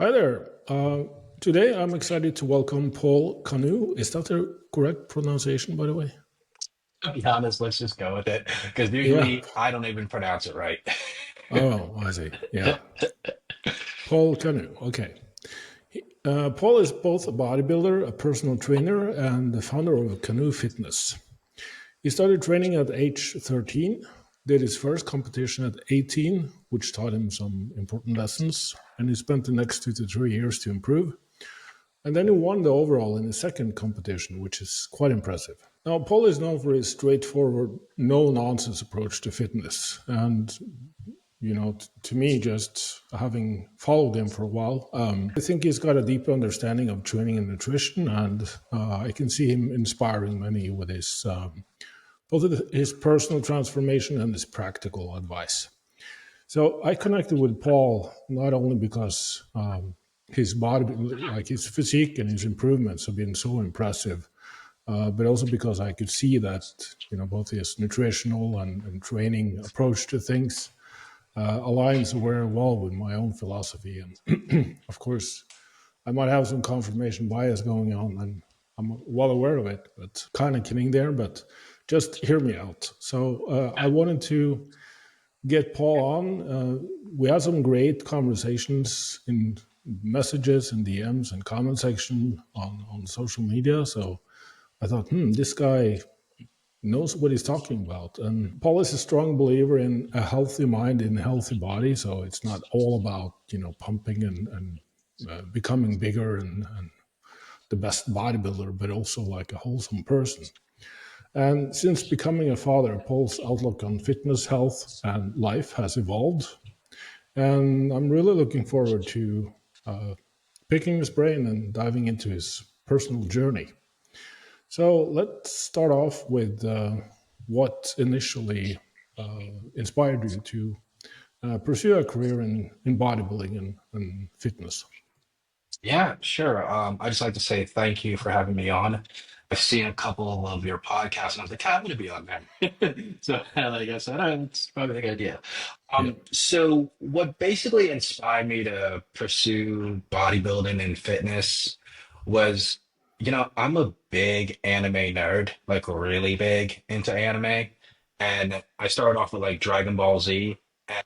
Hi there. Today I'm excited to welcome Paul Kanu. Is that the correct pronunciation, by the way? To be honest, let's just go with it because Yeah. usually I don't even pronounce it right. Oh, I see. Yeah. Paul Kanu. Okay. Paul is both a bodybuilder, a personal trainer, and the founder of Kanu Fitness. He started training at age 13, did his first competition at 18, which taught him some important lessons, and he spent the next 2 to 3 years to improve. And then he won the overall in the second competition, which is quite impressive. Now, Paul is known for his straightforward, no nonsense approach to fitness. And, to me, just having followed him for a while, I think he's got a deep understanding of training and nutrition. And I can see him inspiring many with his both his personal transformation and his practical advice. So I connected with Paul not only because his body, like his physique and his improvements have been so impressive, but also because I could see that both his nutritional and training approach to things aligns very well with my own philosophy. And of course, I might have some confirmation bias going on, and I'm well aware of it, but kind of kidding there. But just hear me out. So I wanted to get Paul on. We had some great conversations in messages and DMs and comment section on social media. So I thought, this guy knows what he's talking about. And Paul is a strong believer in a healthy mind in a healthy body. So it's not all about, pumping and becoming bigger and the best bodybuilder, but also like a wholesome person. And since becoming a father, Paul's outlook on fitness, health, and life has evolved. And I'm really looking forward to picking his brain and diving into his personal journey. So let's start off with what initially inspired you to pursue a career in bodybuilding and fitness. Yeah, sure. I just like to say thank you for having me on. I've seen a couple of your podcasts, and I was like, I'm going to be on there. So, like I said, it's probably a good idea. Yeah. So, what basically inspired me to pursue bodybuilding and fitness was, I'm a big anime nerd, like really big into anime. And I started off with like Dragon Ball Z.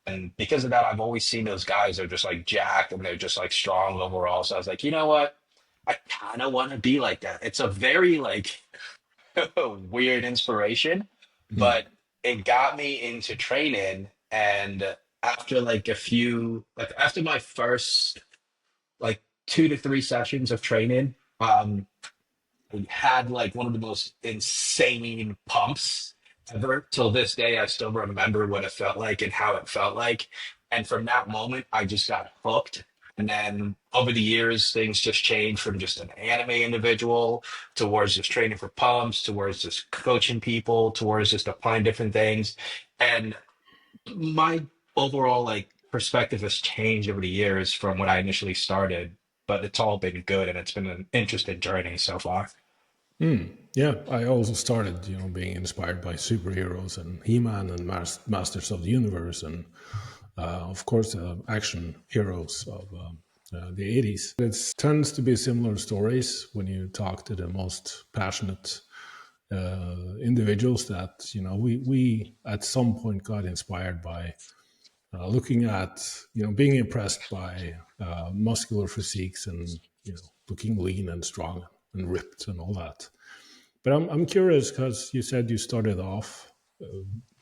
And because of that, I've always seen those guys are just like jacked and they're just like strong overall. So I was like, you know what? I kind of want to be like that. It's a very like weird inspiration, Mm. but it got me into training. And after like after my first like 2 to 3 sessions of training, we had like one of the most insane pumps ever. Till this day, I still remember what it felt like and how it felt like. And from that moment, I just got hooked. And then over the years, things just changed from just an anime individual towards just training for pumps, towards just coaching people, towards just applying different things. And my overall like perspective has changed over the years from when I initially started, but it's all been good and it's been an interesting journey so far. Yeah, I also started, being inspired by superheroes and He-Man and Masters of the Universe, and of course, action heroes of the 80s. It tends to be similar stories when you talk to the most passionate individuals that, we at some point got inspired by looking at, being impressed by muscular physiques and, looking lean and strong and ripped and all that. But I'm curious because you said you started off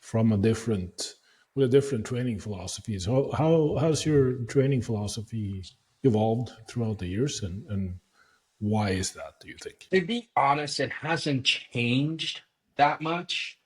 from a different with a different training philosophy. So how has your training philosophy evolved throughout the years, and why is that? Do you think? To be honest, it hasn't changed that much.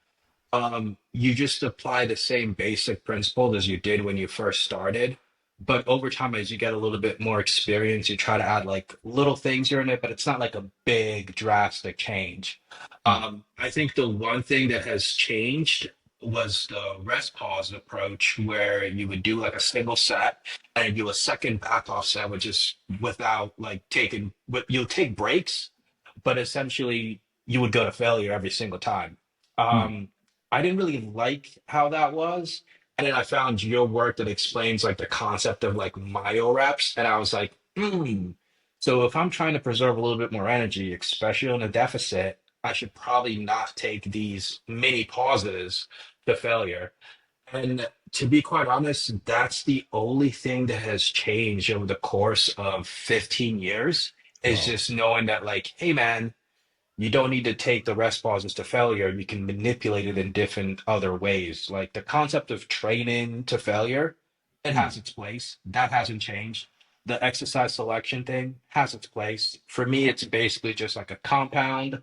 You just apply the same basic principles as you did when you first started. But over time, as you get a little bit more experience, you try to add like little things here in it, but it's not like a big drastic change. Hmm. I think the one thing that has changed was the rest pause approach, where you would do like a single set and do a second back off set, which is without like taking, you'll take breaks, but essentially you would go to failure every single time. Hmm. Um, I didn't really like how that was. And then I found your work that explains like the concept of like Myo-Reps. And I was like, Hmm. So if I'm trying to preserve a little bit more energy, especially on a deficit, I should probably not take these mini pauses to failure. And to be quite honest, that's the only thing that has changed over the course of 15 years is Wow. just knowing that, like, hey, man, you don't need to take the rest pauses to failure. You can manipulate it in different other ways. Like the concept of training to failure, it has Hmm. its place. That hasn't changed. The exercise selection thing has its place. For me, it's basically just like a compound,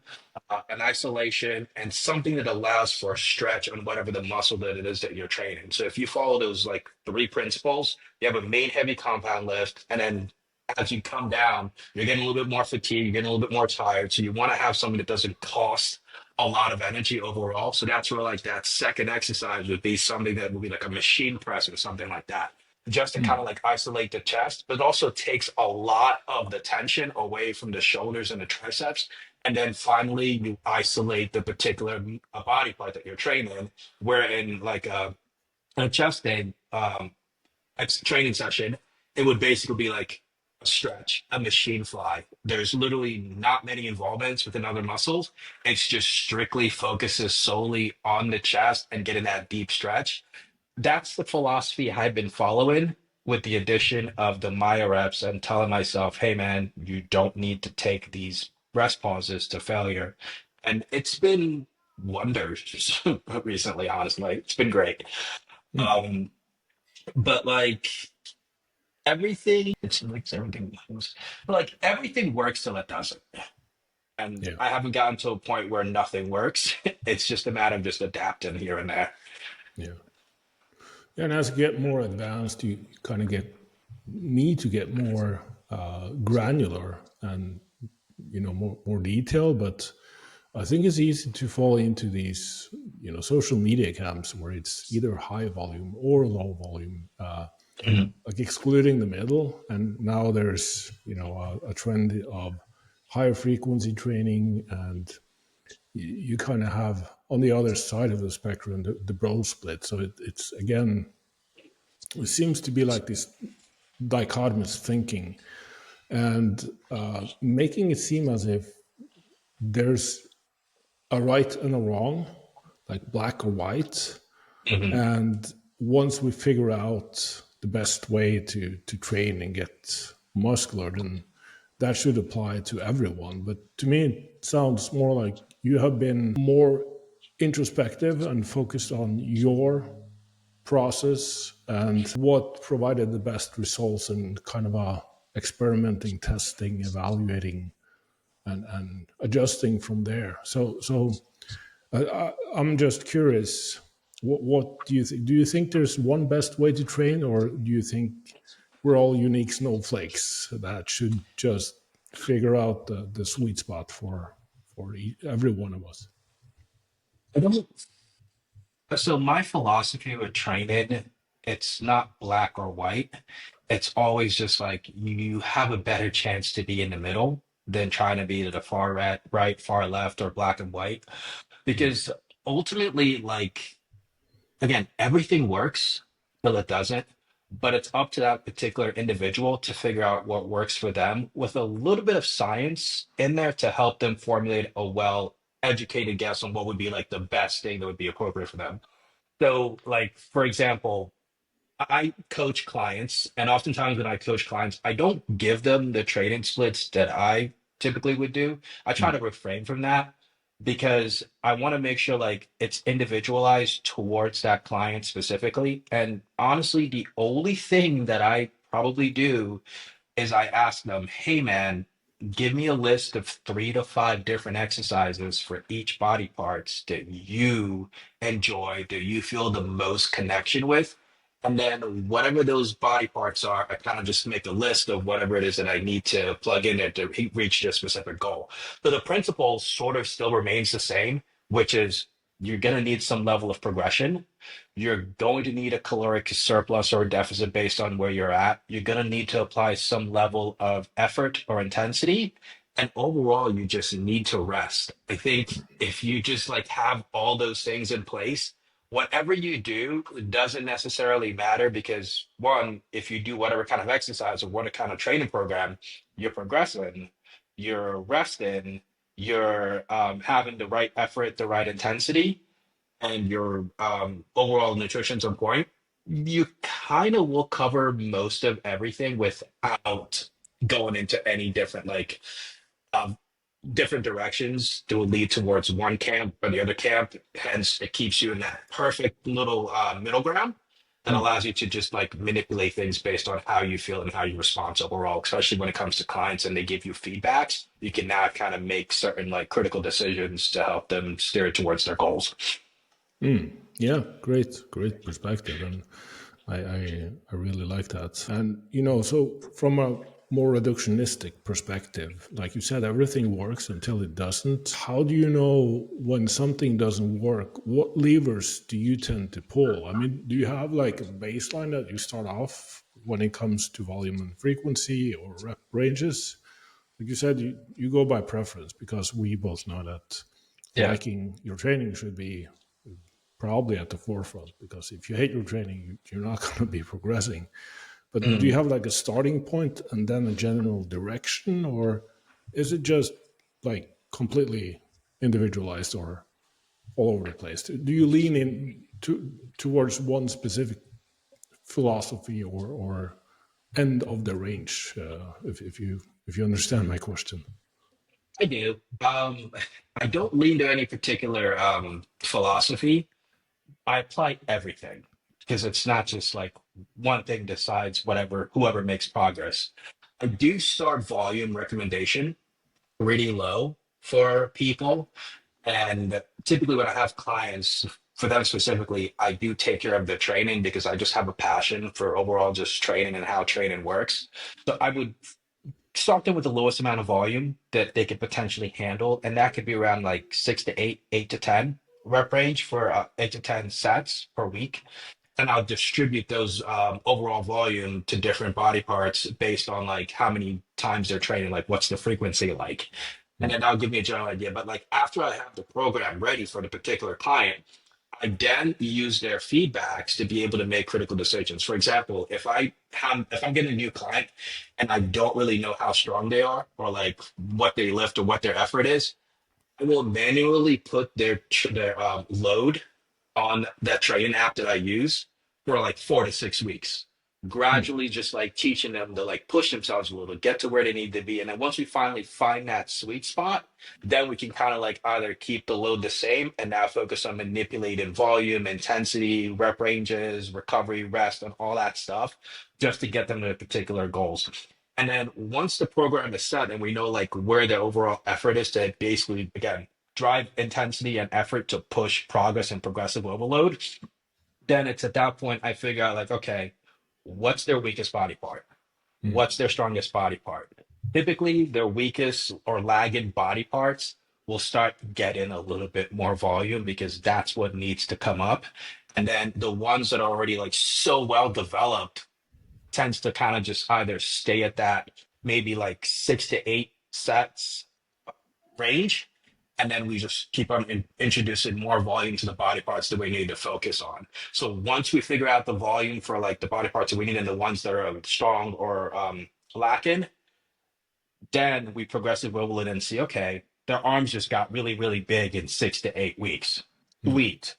an isolation, and something that allows for a stretch on whatever the muscle that it is that you're training. So if you follow those like three principles, you have a main heavy compound lift, and then as you come down, you're getting a little bit more fatigued, you're getting a little bit more tired. So you want to have something that doesn't cost a lot of energy overall. So that's where like that second exercise would be something that would be like a machine press or something like that. Just to kind of Hmm. like isolate the chest, but it also takes a lot of the tension away from the shoulders and the triceps. And then finally, you isolate the particular body part that you're training. Where in like a chest day, training session, it would basically be like a stretch, a machine fly. There's literally not many involvements within other muscles. It's just strictly focuses solely on the chest and getting that deep stretch. That's the philosophy I've been following with the addition of the Myo-Reps and telling myself, hey man, you don't need to take these rest pauses to failure. And it's been wonders recently, honestly. It's been great. Hmm. Um, but like it makes everything works. But like everything works till it doesn't. And Yeah. I haven't gotten to a point where nothing works. It's just a matter of just adapting here and there. Yeah. And as you get more advanced, you kind of get need to get more granular and more detailed. But I think it's easy to fall into these social media camps where it's either high volume or low volume, Mhm. like excluding the middle. And now there's a trend of higher frequency training, and you kind of have on the other side of the spectrum the bro split. So it's again, it seems to be like this dichotomous thinking and making it seem as if there's a right and a wrong, like black or white. Mhm. And once we figure out the best way to train and get muscular, then that should apply to everyone. But to me, it sounds more like you have been more introspective and focused on your process and what provided the best results and kind of experimenting, testing, evaluating, and adjusting from there. I'm just curious. What do you think? Do you think there's one best way to train, or do you think we're all unique snowflakes that should just figure out the sweet spot for every one of us? I don't So my philosophy with training, it's not black or white. It's always just like you have a better chance to be in the middle than trying to be to the right, far left, or black and white. Mm. Because ultimately, like again, everything works till it doesn't, but it's up to that particular individual to figure out what works for them with a little bit of science in there to help them formulate a well educated guess on what would be like the best thing that would be appropriate for them. So, like, for example, I coach clients, and oftentimes when I coach clients, I don't give them the training splits that I typically would do. I try to Mm. refrain from that because I want to make sure like it's individualized towards that client specifically. And honestly, the only thing that I probably do is I ask them, hey man, give me a list of 3 to 5 different exercises for each body parts that you enjoy, that you feel the most connection with. And then whatever those body parts are, I kind of just make a list of whatever it is that I need to plug in there to reach this specific goal. So the principle sort of still remains the same, which is you're going to need some level of progression. You're going to need a caloric surplus or deficit based on where you're at. You're going to need to apply some level of effort or intensity. And overall, you just need to rest. I think if you just like have all those things in place, whatever you do doesn't necessarily matter because one, if you do whatever kind of exercise or what kind of training program, you're progressing, you're resting, you're having the right effort, the right intensity, and your overall nutrition's on point, you kind of will cover most of everything without going into any different um, different directions that will lead towards one camp or the other camp. Hence, it keeps you in that perfect little middle ground that Mm. allows you to just like manipulate things based on how you feel and how you respond overall, especially when it comes to clients and they give you feedbacks. You can now kind of make certain like critical decisions to help them steer towards their goals. Mm. Yeah, great perspective, and I really like that. And so from a more reductionistic perspective, like you said, everything works until it doesn't. How do you know when something doesn't work? What levers do you tend to pull? I mean, do you have like a baseline that you start off when it comes to volume and frequency or rep ranges? Like you said, you go by preference because we both know that Yeah. liking your training should be probably at the forefront, because if you hate your training, you're not going to be progressing. But do you Mm. have like a starting point and then a general direction, or is it just like completely individualized or all over the place? Do you lean in towards one specific philosophy or end of the range? If you understand my question. I do. I don't lean to any particular philosophy. I apply everything because it's not just like one thing decides whatever whoever makes progress. I do start volume recommendation pretty low for people, and typically when I have clients, for them specifically, I do take care of the training because I just have a passion for overall just training and how training works. So I would start them with the lowest amount of volume that they could potentially handle, and that could be around like 6 to 8, 8 to 10 rep range for 8 to 10 sets per week. And I'll distribute those overall volume to different body parts based on like how many times they're training, like what's the frequency like, and Mm. then that'll give me a general idea. But like after I have the program ready for the particular client, I then use their feedbacks to be able to make critical decisions. For example, if I'm getting a new client and I don't really know how strong they are or like what they lift or what their effort is, I will manually put their load on that training app that I use for like 4 to 6 weeks. Mm. Gradually, just like teaching them to like push themselves a little, get to where they need to be, and then once we finally find that sweet spot, then we can kind of like either keep the load the same and now focus on manipulating volume, intensity, rep ranges, recovery, rest, and all that stuff, just to get them to particular goals. And then once the program is set and we know like where the overall effort is to basically again drive intensity and effort to push progress and progressive overload, then it's at that point I figure out like, okay, what's their weakest body part? Mm. What's their strongest body part? Typically, their weakest or lagging body parts will start getting a little bit more volume because that's what needs to come up. And then the ones that are already like so well developed tends to kind of just either stay at that maybe like 6 to 8 sets range. And then we just keep on introducing more volume to the body parts that we need to focus on. So once we figure out the volume for like the body parts that we need and the ones that are strong or lacking, then we progressively roll it and see, okay, their arms just got really, really big in 6 to 8 weeks. Mm. Sweet,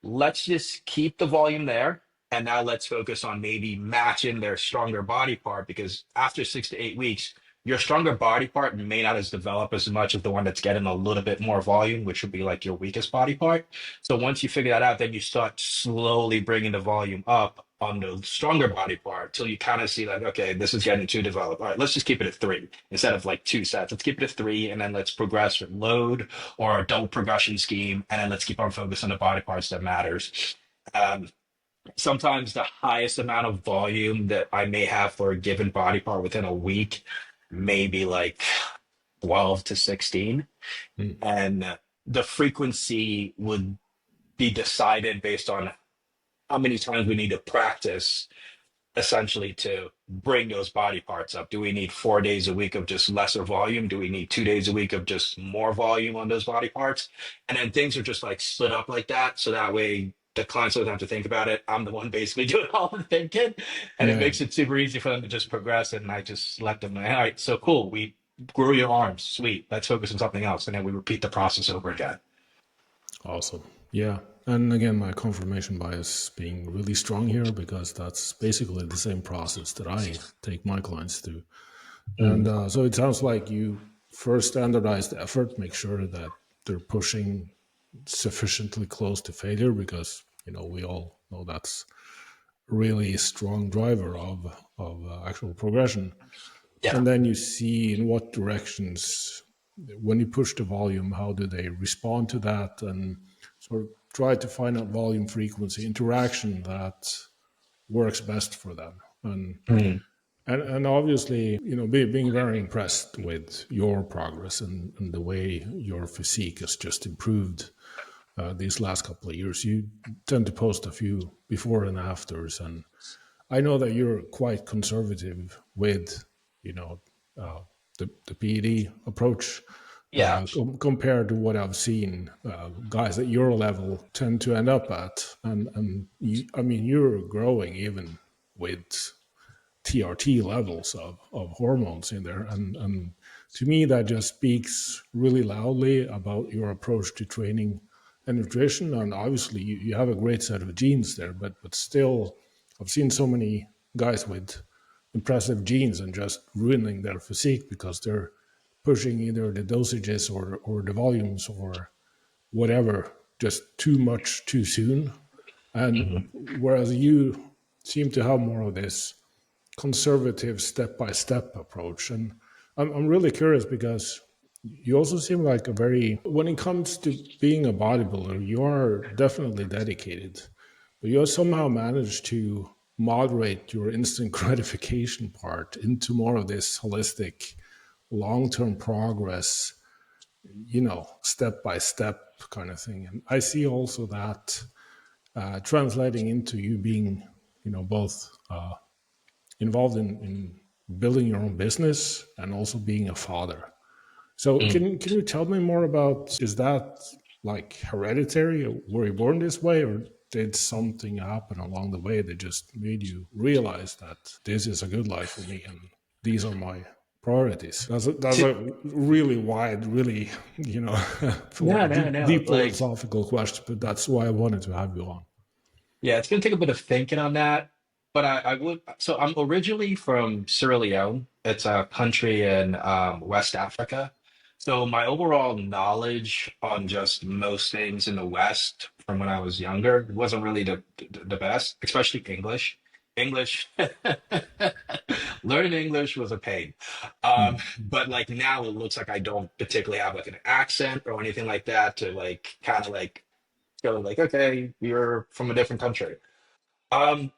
let's just keep the volume there. And now let's focus on maybe matching their stronger body part because after 6 to 8 weeks, your stronger body part may not as develop as much as the one that's getting a little bit more volume, which would be like your weakest body part. So once you figure that out, then you start slowly bringing the volume up on the stronger body part till you kind of see like, okay, this is getting too developed. All right, let's just keep it at three instead of like 2 sets. Let's keep it at three, and then let's progress with load or a double progression scheme, and then let's keep on focus on the body parts that matters. Um, Sometimes the highest amount of volume that I may have for a given body part within a week, maybe like 12 to 16, Mm. and the frequency would be decided based on how many times we need to practice essentially to bring those body parts up. Do we need 4 days a week of just lesser volume? Do we need 2 days a week of just more volume on those body parts? And then things are just like split up like that. So that way the clients don't have to think about it. I'm the one basically doing all the thinking, and it Yeah, makes it super easy for them to just progress. And I just let them know, all right, so cool. We grew your arms, sweet. Let's focus on something else, and then we repeat the process over again. awesome. Yeah. And again, my confirmation bias being really strong here because that's basically the same process that I take my clients through. And Mm. so it sounds like you first standardize the effort, make sure that they're pushing sufficiently close to failure because, we all know that's really strong driver of actual progression. Yeah. And then you see in what directions, when you push the volume, how do they respond to that, and sort of try to find out volume, frequency, interaction that works best for them. Mm. And obviously, being very impressed with your progress and the way your physique has just improved these last couple of years. You tend to post a few before and afters, and I know that you're quite conservative with, you know, uh, the PED approach Yeah. compared to what I've seen guys at your level tend to end up at. And I mean, you're growing even with TRT levels of hormones in there. And to me, that just speaks really loudly about your approach to training and nutrition. And obviously, you have a great set of genes there, but still, I've seen so many guys with impressive genes and just ruining their physique because they're pushing either the dosages or the volumes or whatever just too much too soon. And Mhm. whereas you seem to have more of this conservative step by step approach. And I'm really curious because you also seem like a very, when it comes to being a bodybuilder, you are definitely dedicated, but you have somehow managed to moderate your instant gratification part into more of this holistic, long term progress, step by step kind of thing. And I see also that translating into you being, both involved in building your own business and also being a father. So Mm. can you tell me more about, is that like hereditary? Were you born this way, or did something happen along the way that just made you realize that this is a good life for me and these are my priorities? That's a really wide, really, No, no, no. deep Like, philosophical question, but that's why I wanted to have you on. yeah, it's gonna take a bit of thinking on that. But I would, so I'm originally from Sierra Leone. It's a country in West Africa. So my overall knowledge on just most things in the West from when I was younger wasn't really the best, especially English. English, learning English was a pain. Mm, But like now it looks like I don't particularly have like an accent or anything like that to like kind of like go like, okay, you're from a different country. Um,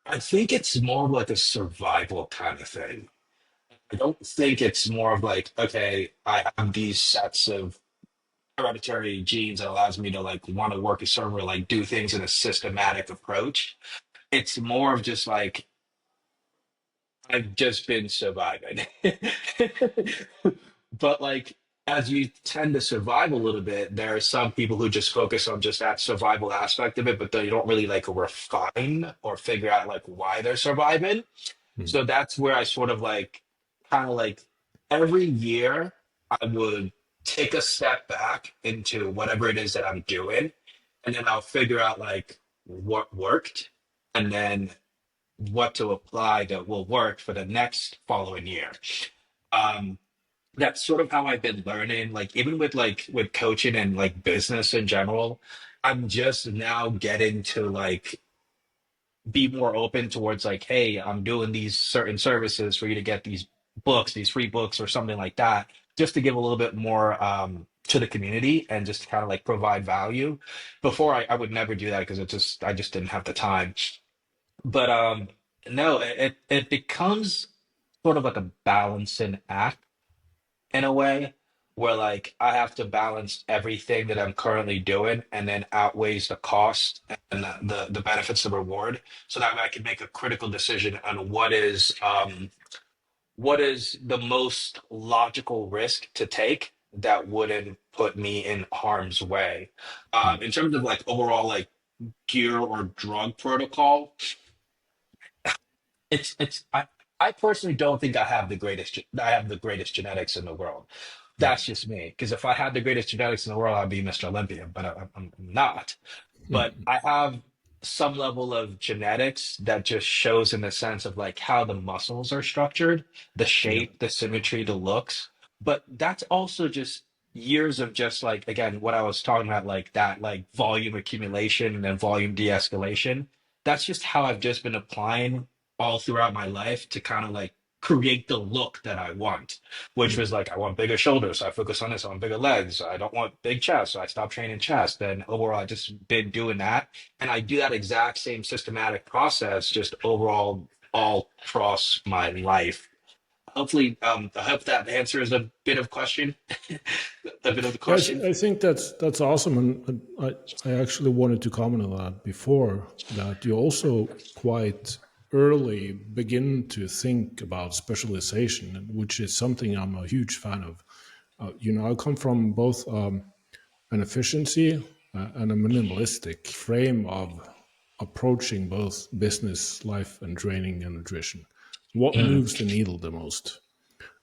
I think it's more of like a survival kind of thing. I don't think it's more of like, okay, I have these sets of hereditary genes that allows me to like want to work a server, like do things in a systematic approach. It's more of just like I've just been surviving. But like as you tend to survive a little bit, there are some people who just focus on just that survival aspect of it, but they don't really like refine or figure out like why they're surviving. mm, So that's where I sort of like kind of like every year I would take a step back into whatever it is that I'm doing, and then I'll figure out like what worked and then what to apply that will work for the next following year. Um, that's sort of how I've been learning, like even with coaching and like business in general. I'm just now getting to like be more open towards like, hey, I'm doing these certain services for you to get these books, these free books or something like that, just to give a little bit more to the community and just kind of like provide value. Before I would never do that because I just didn't have the time. But no, it becomes sort of like a balancing act in a way where like I have to balance everything that I'm currently doing and then outweighs the cost and the benefits, the reward, so that way I can make a critical decision on what is the most logical risk to take that wouldn't put me in harm's way. mm, In terms of like overall like gear or drug protocol, I personally don't think I have the greatest genetics in the world. Yeah. That's just me. Because if I had the greatest genetics in the world, I'd be Mr. Olympia, but I'm not. But Mm. I have some level of genetics that just shows in the sense of like how the muscles are structured, the Yeah. shape, the symmetry, the looks. But that's also just years of just like, again, what I was talking about, like that, like volume accumulation and then volume de-escalation. That's just how I've just been applying all throughout my life to kind of like create the look that I want, which was Mm. like, I want bigger shoulders. So I focus on this. I want bigger legs. I don't want big chest. So I stopped training chest. And overall, I just been doing that. And I do that exact same systematic process, just overall, all across my life. Hopefully, I hope that answers a bit of question, a bit of the Yes, question. I think that's awesome, and I actually wanted to comment on that before, that you also quite early begin to think about specialization, which is something I'm a huge fan of. I come from both an efficiency and a minimalistic frame of approaching both business, life, and training and nutrition. What Mm, moves the needle the most?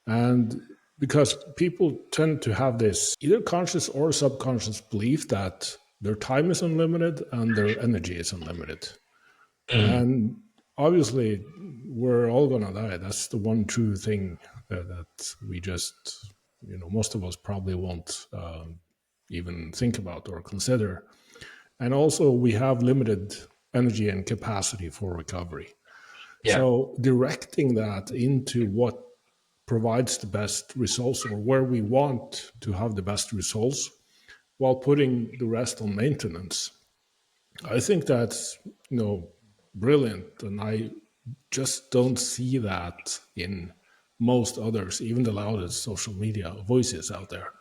And because people tend to have this either conscious or subconscious belief that their time is unlimited and their energy is unlimited. mm, And obviously, we're all going to die. That's the one true thing that we just, most of us probably won't even think about or consider. And also, we have limited energy and capacity for recovery. yeah, So, directing that into what provides the best results or where we want to have the best results while putting the rest on maintenance. I think that's brilliant, and I just don't see that in most others, even the loudest social media voices out there.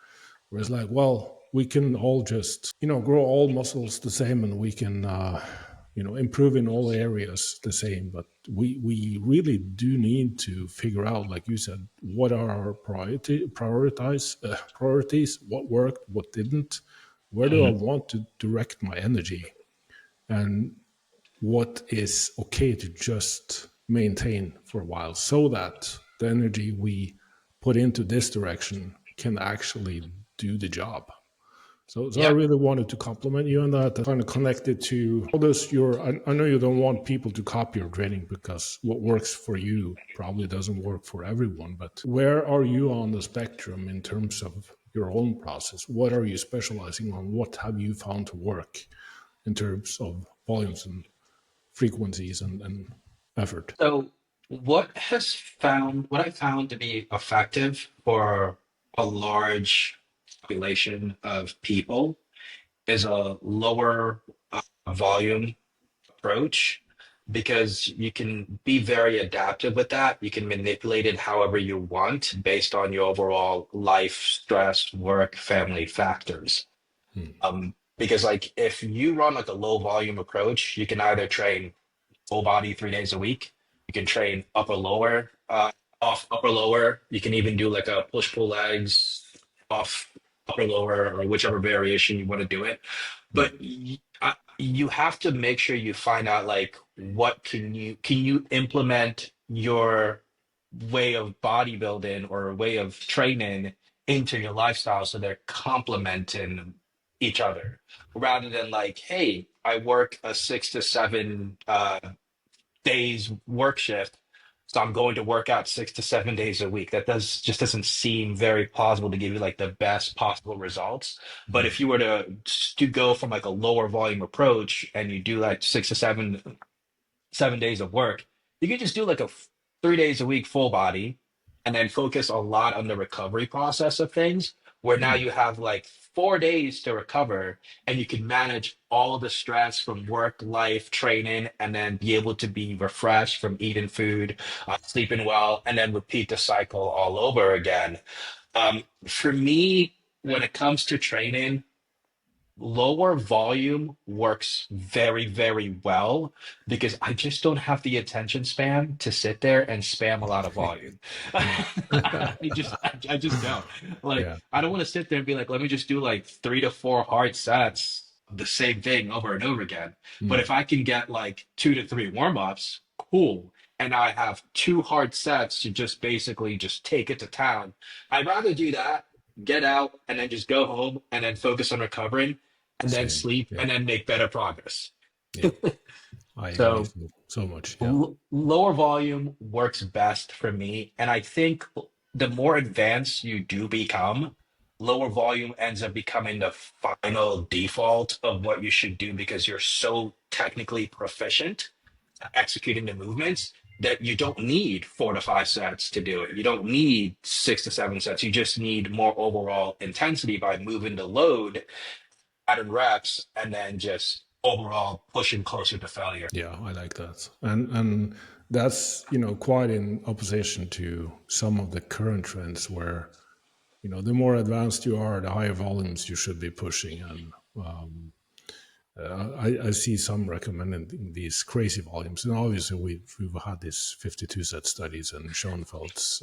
Where it's like, well, we can all just grow all muscles the same, and we can improve in all areas the same. But we really do need to figure out, like you said, what are our priorities, what worked, what didn't, where do I mm, want to direct my energy, and what is okay to just maintain for a while, so that the energy we put into this direction can actually do the job. So I yeah. really wanted to compliment you on that. Kind of connected to how does your. I know you don't want people to copy your training, because what works for you probably doesn't work for everyone. But where are you on the spectrum in terms of your own process? What are you specializing on? What have you found to work in terms of volumes and frequencies and effort? So what I found to be effective for a large population of people is a lower volume approach, because you can be very adaptive with that. You can manipulate it however you want based on your overall life, stress, work, family factors. Hmm. Because like if you run like a low volume approach, you can either train full body 3 days a week. You can train upper lower, off upper lower. You can even do like a push pull legs off upper lower, or whichever variation you want to do it. Hmm. But you have to make sure you find out like what can you implement your way of bodybuilding or way of training into your lifestyle so they're complementing each other, rather than like, hey, I work a 6 to 7 days work shift, so I'm going to work out 6 to 7 days a week. That doesn't seem very plausible to give you like the best possible results. But Hmm. if you were to go from like a lower volume approach and you do like 6 to 7 days of work, you can just do like a 3 days a week full body and then focus a lot on the recovery process of things, where now Hmm. you have like 4 days to recover and you can manage all the stress from work, life, training, and then be able to be refreshed from eating food, sleeping well, and then repeat the cycle all over again. For me, when it comes to training, lower volume works very, very well, because I just don't have the attention span to sit there and spam a lot of volume. I just don't. Like, Yeah. I don't want to sit there and be like, let me just do like 3 to 4 hard sets the same thing over and over again. But Mm, if I can get like 2 to 3 warm-ups, cool. And I have 2 hard sets to just basically just take it to town. I'd rather do that, get out, and then just go home and then focus on recovering and then same. sleep Yeah. and then make better progress. Yeah. I agree So so much. Yeah. lower volume works best for me. And I think the more advanced you do become, lower volume ends up becoming the final default of what you should do because you're so technically proficient at executing the movements that you don't need 4 to 5 sets to do it. You don't need 6 to 7 sets. You just need more overall intensity by moving the load, adding reps, and then just overall pushing closer to failure. Yeah, I like that. And that's, quite in opposition to some of the current trends where, the more advanced you are, the higher volumes you should be pushing. And I see some recommending these crazy volumes. And obviously we've had these 52 set studies and Schoenfeld's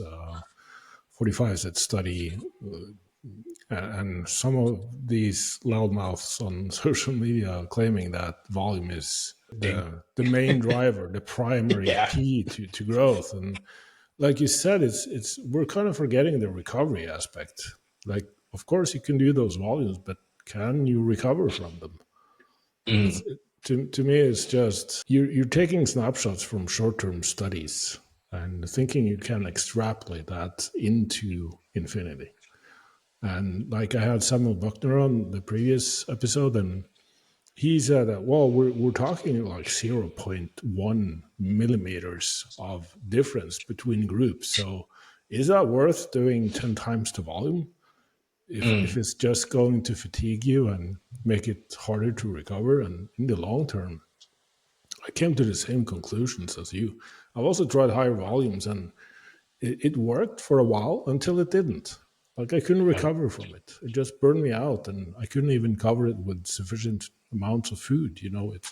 45 set study. And some of these loudmouths on social media claiming that volume is the main driver, the primary Yeah. key to growth. And like you said, it's we're kind of forgetting the recovery aspect. Like, of course, you can do those volumes, but can you recover from them? Mm, To me, it's just you're taking snapshots from short term studies and thinking you can extrapolate that into infinity. And like I had Samuel Buckner on the previous episode, and he said that, well, we're talking like 0.1 millimeters of difference between groups. So is that worth doing 10 times the volume if mm, it's just going to fatigue you and make it harder to recover? And in the long term, I came to the same conclusions as you. I've also tried higher volumes, and it worked for a while until it didn't. Like I couldn't right. recover from it. It just burned me out, and I couldn't even cover it with sufficient amounts of food.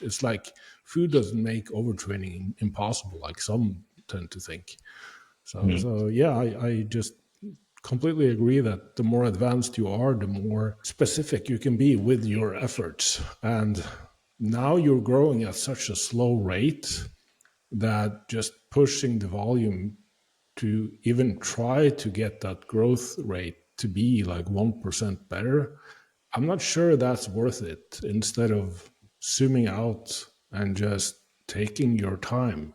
It's like food doesn't make overtraining impossible, like some tend to think. So Mm, so yeah, I just completely agree that the more advanced you are, the more specific you can be with your efforts. And now you're growing at such a slow rate that just pushing the volume to even try to get that growth rate to be like 1% better, I'm not sure that's worth it instead of zooming out and just taking your time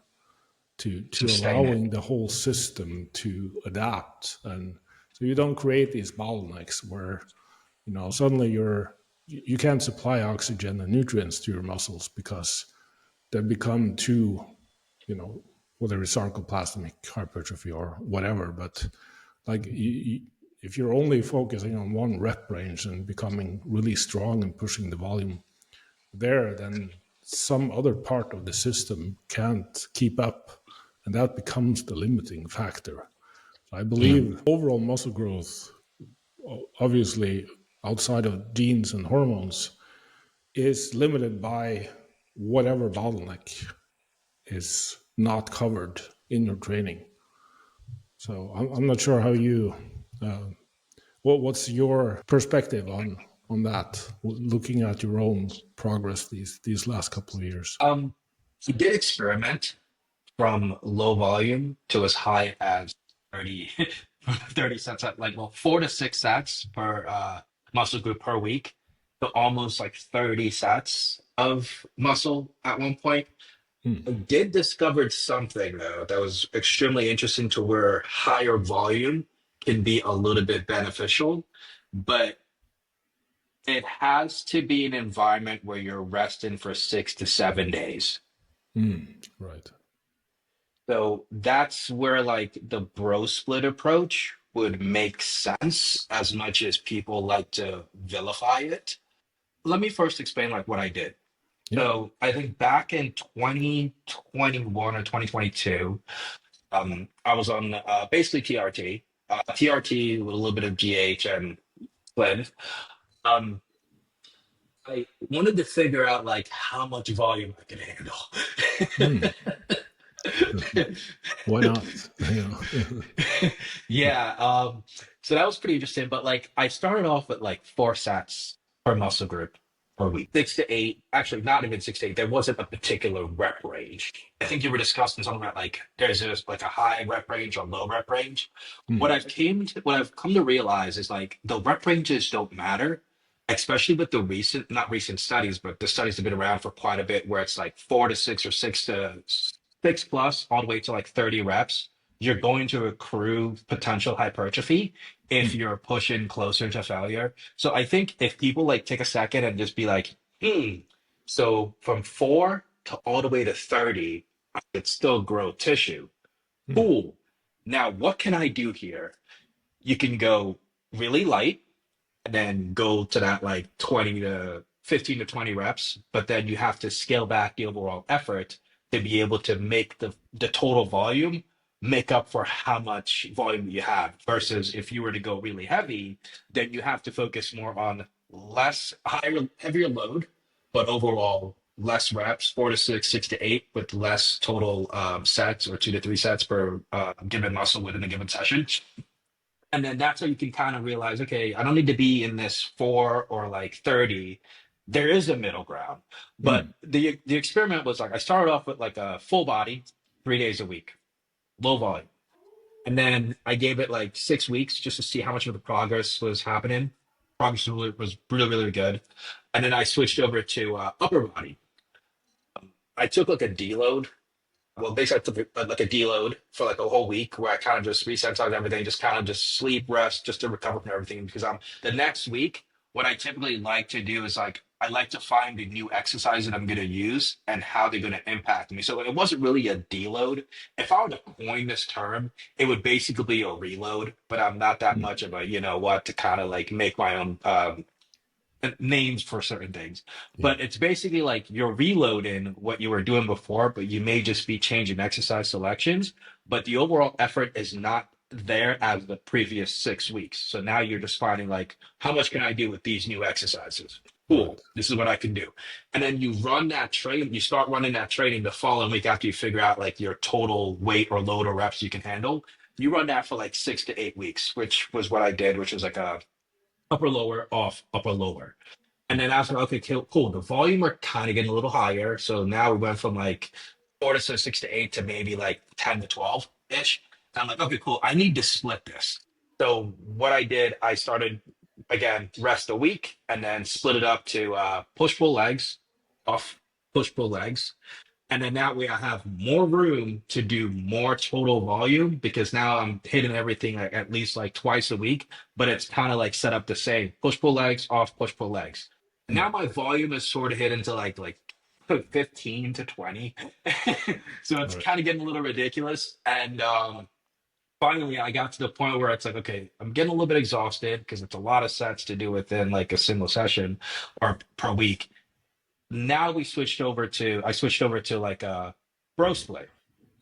to sustain it. allowing the whole system to adapt. And so you don't create these bottlenecks where, suddenly you can't supply oxygen and nutrients to your muscles because they become too, you know, whether it's sarcoplasmic hypertrophy or whatever. But like if you're only focusing on one rep range and becoming really strong and pushing the volume there, then some other part of the system can't keep up, and that becomes the limiting factor. So I Mm, believe overall muscle growth, obviously outside of genes and hormones, is limited by whatever bottleneck is not covered in your training. So I'm not sure how you, uh, what's your perspective on that, looking at your own progress these last couple of years. Um, he did experiment from low volume to as high as 30, 30 sets, like, well, 4 to 6 sets per muscle group per week, to almost like 30 sets of muscle at one point. Hmm. I did discover something though that was extremely interesting to where higher volume can be a little bit beneficial, but it has to be an environment where you're resting for 6 to 7 days. Hmm. Right. So that's where like the bro split approach would make sense as much as people like to vilify it. Let me first explain like what I did. Yeah. So I think back in 2021 or 2022, I was on basically TRT, TRT with a little bit of GH and SPLIN. Um, I wanted to figure out like how much volume I could handle. Hmm. Why not? Yeah, so that was pretty interesting. But like, I started off with like 4 sets per muscle group per week. 6 to 8, actually not even 6 to 8. There wasn't a particular rep range. I think you were discussing something about like there's just like a high rep range or low rep range. Mm. What I've come to realize is like the rep ranges don't matter, especially with the recent, not recent studies, but the studies have been around for quite a bit, where it's like 4 to 6 or 6 to 6 plus, all the way to like 30 reps. You're going to accrue potential hypertrophy if Mm. you're pushing closer to failure. So I think if people like take a second and just be like, so from 4 to all the way to 30, I could still grow tissue. Mm. Cool. Now, what can I do here? You can go really light and then go to that like 20 to 15 to 20 reps, but then you have to scale back the overall effort to be able to make the total volume make up for how much volume you have. Versus if you were to go really heavy, then you have to focus more on less higher, heavier load, but overall less reps, 4 to 6, 6 to 8, with less total sets, or 2 to 3 sets per given muscle within a given session. And then that's how you can kind of realize, okay, I don't need to be in this 4 or like 30. There is a middle ground. But Mm. the experiment was like I started off with like a full body, 3 days a week, low volume. And then I gave it like 6 weeks just to see how much of the progress was happening. Progress was really, really good. And then I switched over to upper body. I took like a deload. Well, basically, I took like a deload for like a whole week, where I kind of just resensitized everything, just kind of just sleep, rest, just to recover from everything. Because the next week, what I typically like to do is like I like to find the new exercise that I'm going to use and how they're going to impact me. So it wasn't really a deload. If I were to coin this term, it would basically be a reload. But I'm not that Mm. much of a, you know what, to kind of like make my own names for certain things. Yeah. But it's basically like you're reloading what you were doing before, but you may just be changing exercise selections. But the overall effort is not there as the previous 6 weeks. So now you're just finding like, how much can I do with these new exercises? Right. Cool. This is what I can do. And then you run that train, you start running that training the following week after you figure out like your total weight or load or reps you can handle. You run that for like 6 to 8 weeks, which was what I did, which was like a upper lower off upper lower. And then after, okay, cool. The volume are kind of getting a little higher. So now we went from like 4 to 6 to 8 to maybe like 10 to 12 ish. And I'm like, okay, cool. I need to split this. So what I did, I started again, rest a week and then split it up to push pull legs, off push pull legs. And then that way I have more room to do more total volume, because now I'm hitting everything like at least like twice a week, but it's kind of like set up the same push pull legs, off push pull legs. And Mm. now my volume is sort of hit into like 15 to 20. So it's All right. kind of getting a little ridiculous. And finally I got to the point where it's like, okay, I'm getting a little bit exhausted because it's a lot of sets to do within like a single session or per week. Now I switched over to like a bro split,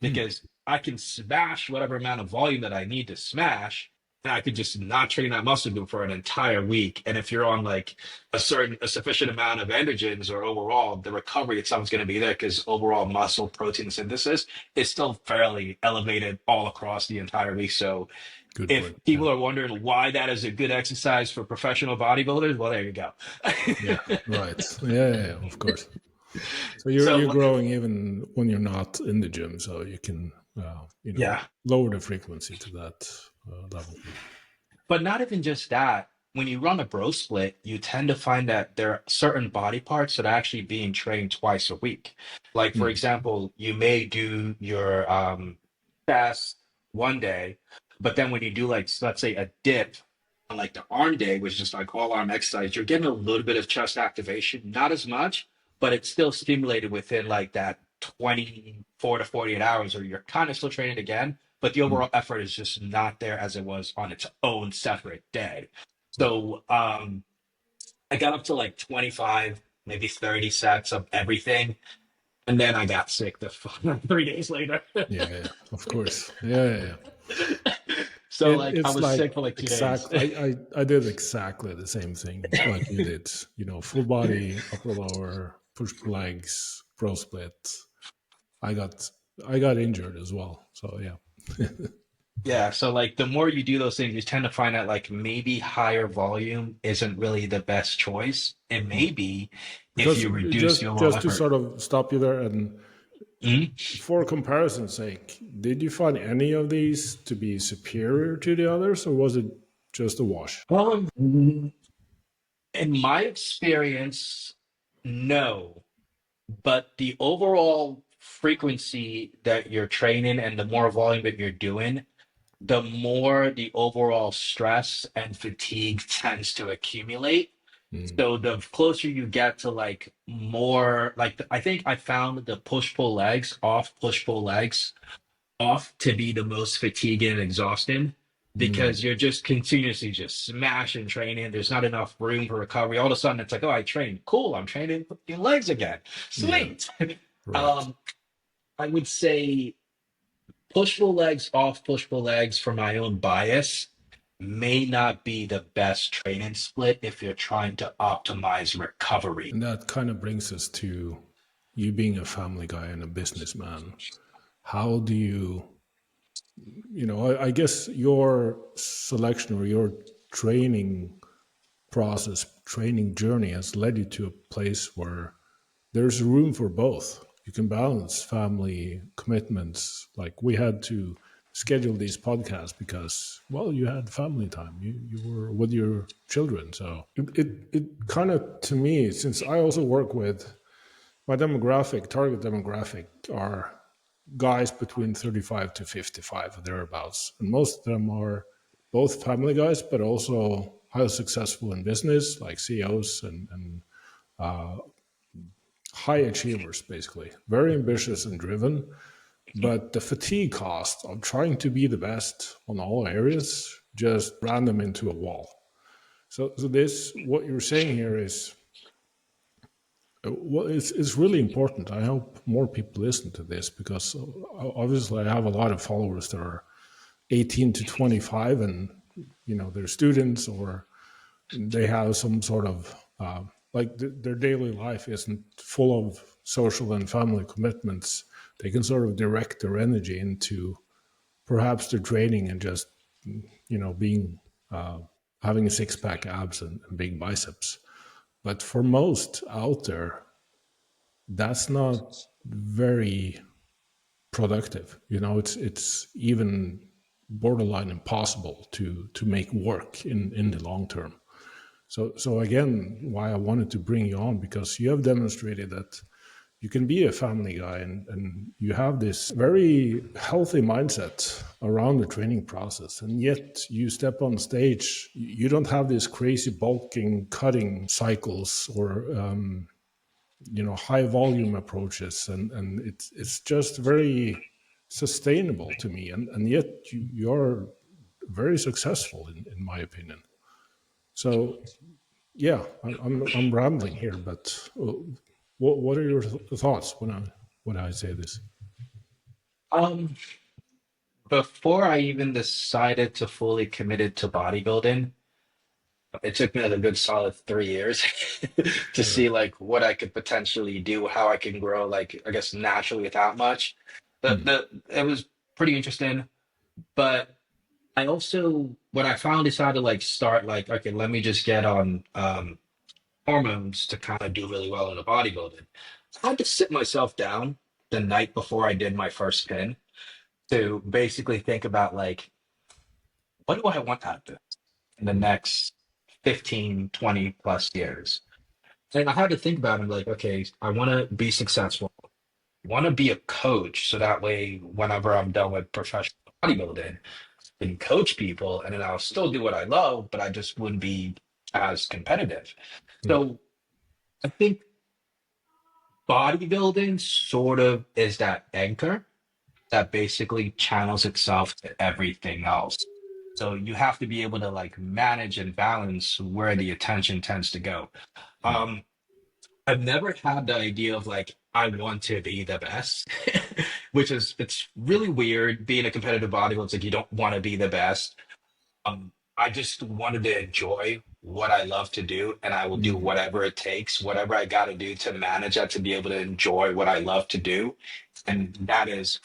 Mm. because I can smash whatever amount of volume that I need to smash, and I could just not train that muscle group for an entire week. And if you're on like a sufficient amount of androgens, or overall the recovery itself is going to be there, because overall muscle protein synthesis is still fairly elevated all across the entire week. So Good if point. Yeah. people are wondering why that is a good exercise for professional bodybuilders, well, there you go. Yeah. Right. Yeah, yeah, yeah, of course. So you're So growing even when you're not in the gym, so you can yeah. lower the frequency to that level. But not even just that. When you run a bro split, you tend to find that there are certain body parts that are actually being trained twice a week. Like, for Mm. example, you may do your chest one day, but then when you do, like, let's say a dip on like the arm day, which is just like all arm exercise, you're getting a little bit of chest activation, not as much, but it's still stimulated within like that 24 to 48 hours, or you're kind of still training again, but the Mm. overall effort is just not there as it was on its own separate day. Right. So I got up to like 25, maybe 30 sets of everything, and then I got sick the 3 days later. Yeah, yeah, of course. Yeah, yeah, yeah. So like I It's was like sick for like 2 days. exact. I did exactly the same thing like you did. Full body, upper lower, push pull legs, pro split. I got I got injured as well. So yeah. Yeah, so like the more you do those things, you tend to find out like maybe higher volume isn't really the best choice. It may be if Because you reduce your low just to effort. sort of stop you there, and Mhm. for comparison's sake, did you find any of these to be superior to the others, or was it just a wash? In my experience, no. But the overall frequency that you're training and the more volume that you're doing, the more the overall stress and fatigue tends to accumulate. Mm, So the closer you get to like more, like I think I found the push pull legs off, push pull legs off to be the most fatiguing and exhausting mm, because you're just continuously just smashing training. There's not enough room for recovery. All of a sudden, it's like, oh, I trained. Cool. I'm training your legs again. yeah, Sweet. right. um, I would say push pull legs off, push pull legs for my own bias may not be the best training split if you're trying to optimize recovery. And that kind of brings us to you being a family guy and a businessman. How do you, I guess your selection or your training process, training journey has led you to a place where there's room for both. You can balance family commitments. Like we had to schedule these podcasts because, well, you had family time. You were with your children. So it kind of, to me, since I also work with my target demographic are guys between 35 to 55 or thereabouts. And most of them are both family guys, but also highly successful in business, like CEOs and high achievers, basically. Very ambitious and driven. But the fatigue cost of trying to be the best on all areas just ran them into a wall. So this, what you're saying here is, well, it's really important. I hope more people listen to this because obviously I have a lot of followers that are 18 to 25, and they're students or they have some sort of their daily life isn't full of social and family commitments. They can sort of direct their energy into perhaps their training and just being having a six pack abs and big biceps. But for most out there, that's not very productive. It's even borderline impossible to make work in the long term. So again, why I wanted to bring you on, because you have demonstrated that you can be a family guy and you have this very healthy mindset around the training process. And yet you step on stage, you don't have this crazy bulking, cutting cycles or high volume approaches, and it's just very sustainable to me, and yet you're very successful in my opinion. So yeah, I'm rambling here, but what are your thoughts when I say this? Um, Before I even decided to fully committed to bodybuilding, it took me like a good solid 3 years to Sure. see like what I could potentially do, how I can grow, like I guess naturally without much. Mm, It was pretty interesting, but I also when I finally decided to like start like okay, let me just get on hormones to kind of do really well in the bodybuilding. I had to sit myself down the night before I did my first pin to basically think about like what do I want out of this in the mm, next 15, 20 plus years. And I had to think about it like, okay, I want to be successful, want to be a coach. So that way, whenever I'm done with professional bodybuilding, I can coach people and then I'll still do what I love, but I just wouldn't be as competitive. mm, So I think bodybuilding sort of is that anchor that basically channels itself to everything else. So you have to be able to like manage and balance where the attention tends to go. mm, Um, I've never had the idea of like I want to be the best, which is it's really weird being a competitive bodybuilder. It's like you don't want to be the best. I just wanted to enjoy what I love to do, and I will do mm. whatever it takes, whatever I got to do to manage that to be able to enjoy what I love to do, and that is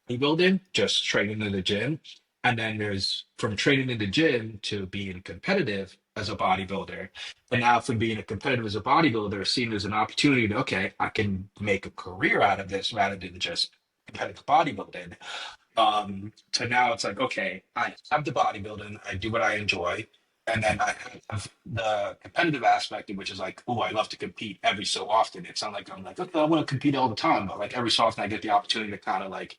bodybuilding, just training in the gym. And then there's from training in the gym to being competitive as a bodybuilder. And now from being a competitive as a bodybuilder, seeing as an opportunity to, okay, I can make a career out of this rather than just competitive bodybuilding. To now it's like, okay, I have the bodybuilding, I do what I enjoy, and then I have the competitive aspect, which is like, oh, I love to compete every so often. It's not like I'm like, okay, I want to compete all the time, but like every so often I get the opportunity to kind of like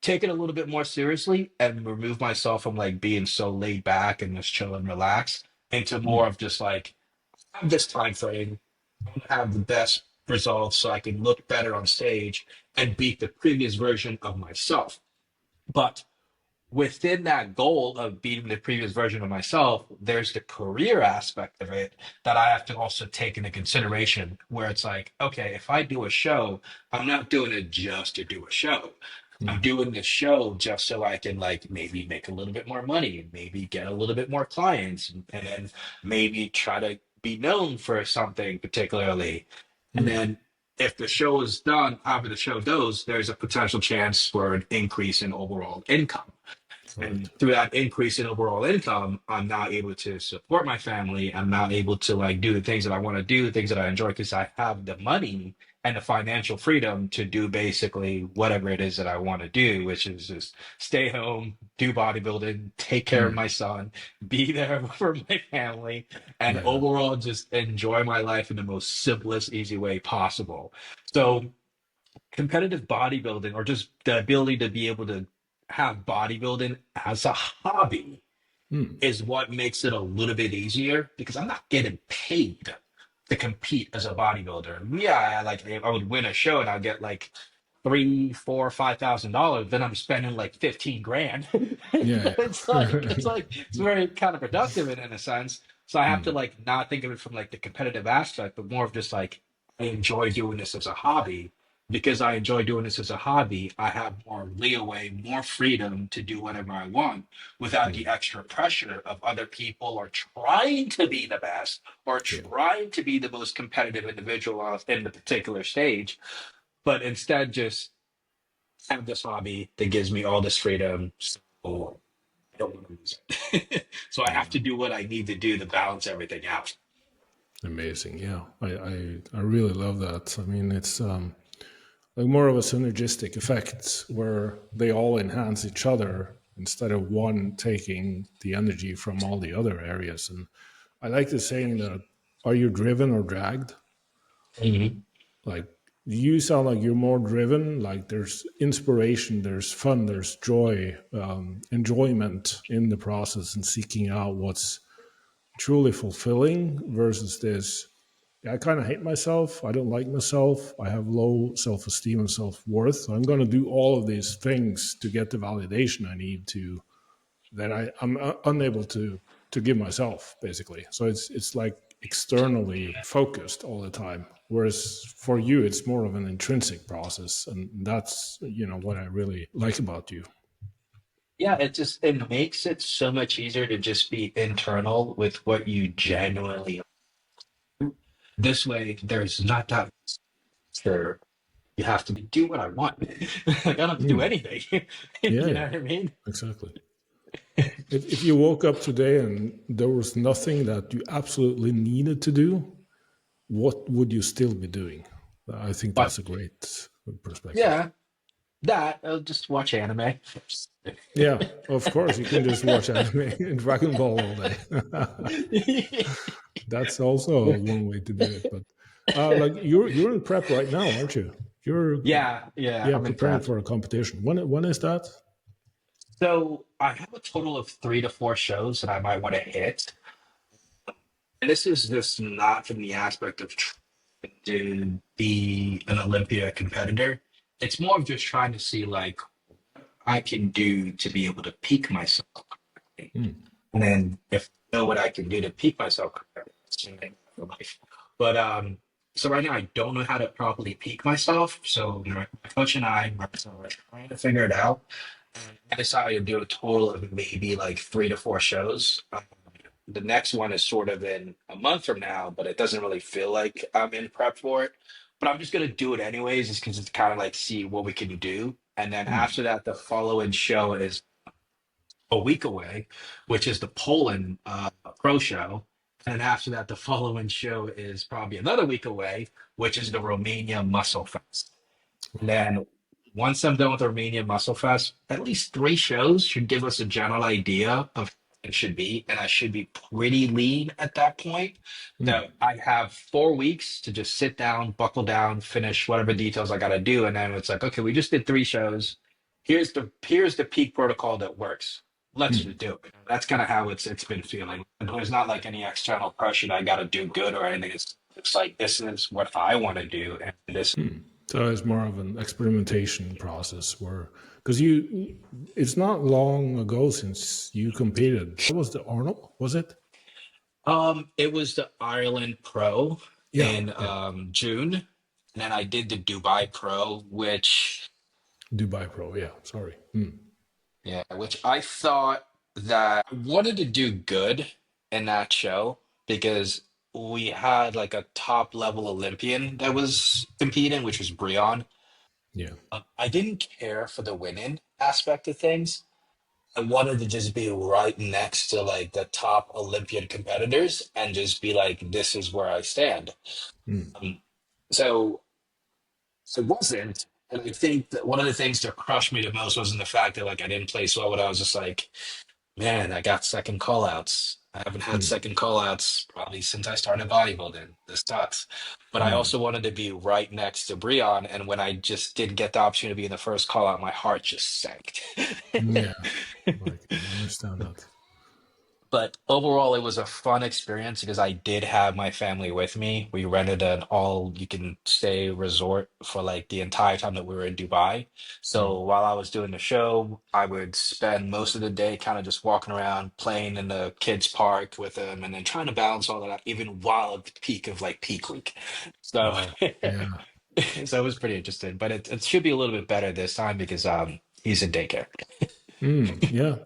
take it a little bit more seriously and remove myself from like being so laid back and just chill and relax into more Mm. of just like have this time frame, have the best results so I can look better on stage and beat the previous version of myself. But within that goal of beating the previous version of myself, there's the career aspect of it that I have to also take into consideration. Where it's like, okay, if I do a show, I'm not doing it just to do a show. I'm Mm. doing this show just so I can like maybe make a little bit more money, maybe get a little bit more clients, and then maybe try to be known for something particularly. And Mm. then if the show is done, however the show goes, there's a potential chance for an increase in overall income. Right. And through that increase in overall income, I'm now able to support my family. I'm now able to like do the things that I want to do, the things that I enjoy, because I have the money and the financial freedom to do basically whatever it is that I want to do, which is just stay home, do bodybuilding, take care of Mm. my son, be there for my family, and Yeah. overall just enjoy my life in the most simplest, easy way possible. So competitive bodybuilding or just the ability to be able to have bodybuilding as a hobby Mm. is what makes it a little bit easier because I'm not getting paid to compete as a bodybuilder. Yeah, like I would win a show and I'll get like three, four, $5,000. Then I'm spending like 15 grand. Yeah. It's very kind of productive in a sense. So I have to Mm. like not think of it from like the competitive aspect, but more of just like I enjoy doing this as a hobby. Because I enjoy doing this as a hobby, I have more leeway, more freedom to do whatever I want without the Mm. extra pressure of other people or trying to be the best or Yeah. trying to be the most competitive individual in the particular stage, but instead just have this hobby that gives me all this freedom. So I don't want to lose it. So I have Yeah. to do what I need to do to balance everything out. Amazing. Yeah. I really love that. I mean, it's like more of a synergistic effect where they all enhance each other instead of one taking the energy from all the other areas. And I like the saying that, are you driven or dragged? Mhm. Like, you sound like you're more driven. Like, there's inspiration, there's fun, there's joy, enjoyment in the process and seeking out what's truly fulfilling versus this. Yeah, I kind of hate myself. I don't like myself. I have low self esteem and self worth. So I'm going to do all of these things to get the validation I need to that I'm unable to give myself, basically. So it's like externally focused all the time. Whereas for you, it's more of an intrinsic process, and that's what I really like about you. Yeah, it makes it so much easier to just be internal with what you genuinely. This way, there's not that sure you have to do what I want. Like I don't have to do Mm, anything. yeah, You know yeah, what I mean? exactly. If you woke up today and there was nothing that you absolutely needed to do, what would you still be doing? I think But that's a great perspective. yeah, that I'll just watch anime. Yeah, of course, you can just watch anime and Dragon Ball all day. That's also one way to do it. But like you're in prep right now, aren't you? You're Yeah, yeah, yeah I'm in preparing prep. for a competition. When is that? So I have a total of 3 to 4 shows that I might want to hit. And this is just not from the aspect of trying to be an Olympia competitor. It's more of just trying to see like I can do to be able to peak myself. Mm, And then if I know what I can do to peak myself, that's something for life. But so right now I don't know how to properly peak myself. So my coach and I are trying to figure it out. I decided to do a total of maybe like 3 to 4 shows. The next one is sort of in a month from now, but it doesn't really feel like I'm in prep for it. But I'm just gonna do it anyways, just because it's kind of like see what we can do. And then Mm. after that, the following show is a week away, which is the Poland Pro Show. And then after that, the following show is probably another week away, which is the Romania Muscle Fest. And then once I'm done with Romania Muscle Fest, at least three shows should give us a general idea of how it should be. And I should be pretty lean at that point. So Mm. I have 4 weeks to just sit down, buckle down, finish whatever details I got to do. And then it's like, okay, we just did three shows. Here's the peak protocol that works. Let's Mm. just do it. That's kind of how it's been feeling. And there's not like any external pressure that I got to do good or anything. It's like this is what I want to do, and this. Mm. So it's more of an experimentation process where, because it's not long ago since you competed. What was the Arnold? Was it? It was the Ireland Pro Yeah, in yeah. June, and then I did the Dubai Pro, which Dubai Pro. Yeah, sorry. Mm. yeah, which I thought that I wanted to do good in that show because we had like a top level Olympian that was competing, which was Breon. Yeah. I didn't care for the winning aspect of things. I wanted to just be right next to like the top Olympian competitors and just be like, this is where I stand. Mm. Um, so it wasn't. And I think that one of the things that crushed me the most wasn't the fact that like I didn't place well, but I was just like, man, I got second call outs. I haven't had Mm. second call outs probably since I started bodybuilding. This sucks. But I Mm. also wanted to be right next to Breon. And when I just didn't get the opportunity to be in the first call out, my heart just sank. Yeah, I can understand that. But overall, it was a fun experience because I did have my family with me. We rented an all you can stay resort for like the entire time that we were in Dubai. Mm. So while I was doing the show, I would spend most of the day kind of just walking around, playing in the kids' park with them, and then trying to balance all that out, even while at the peak of like peak week. So, Wow. Yeah. so it was pretty interesting. But it should be a little bit better this time because he's in daycare. Mm. Yeah.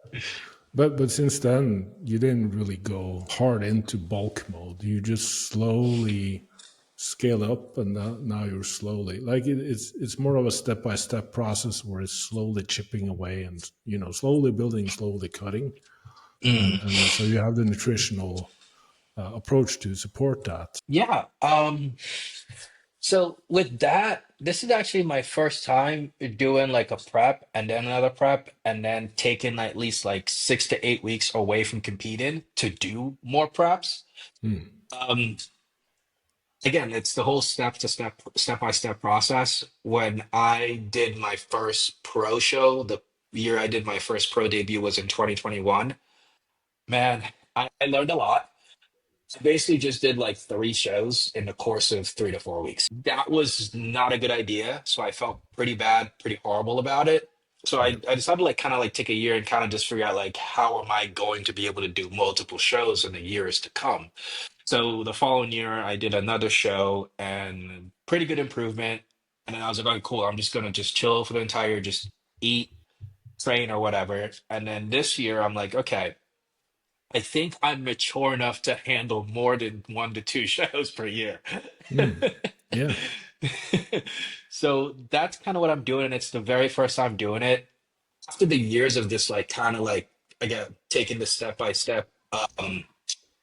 But since then, you didn't really go hard into bulk mode. You just slowly scale up, and now you're slowly like it's more of a step by step process where it's slowly chipping away and slowly building, slowly cutting, and so you have the nutritional approach to support that. Yeah. So with that, this is actually my first time doing like a prep and then another prep and then taking at least like 6 to 8 weeks away from competing to do more preps. Mm. Um, Again, it's the whole step by step process. When I did my first pro show, the year I did my first pro debut was in 2021. Man, I learned a lot. I basically just did like three shows in the course of 3 to 4 weeks. That was not a good idea. So I felt pretty bad, pretty horrible about it. So Yeah. I decided to like kind of like take a year and kind of just figure out like how am I going to be able to do multiple shows in the years to come. So the following year I did another show and pretty good improvement. And then I was like, oh cool, I'm just gonna just chill for the entire year, just eat, train or whatever. And then this year I'm like, okay. I think I'm mature enough to handle more than 1 to 2 shows per year. Mm. Yeah. So that's kind of what I'm doing, and it's the very first time doing it. After the years of this, like kind of like again taking the step by step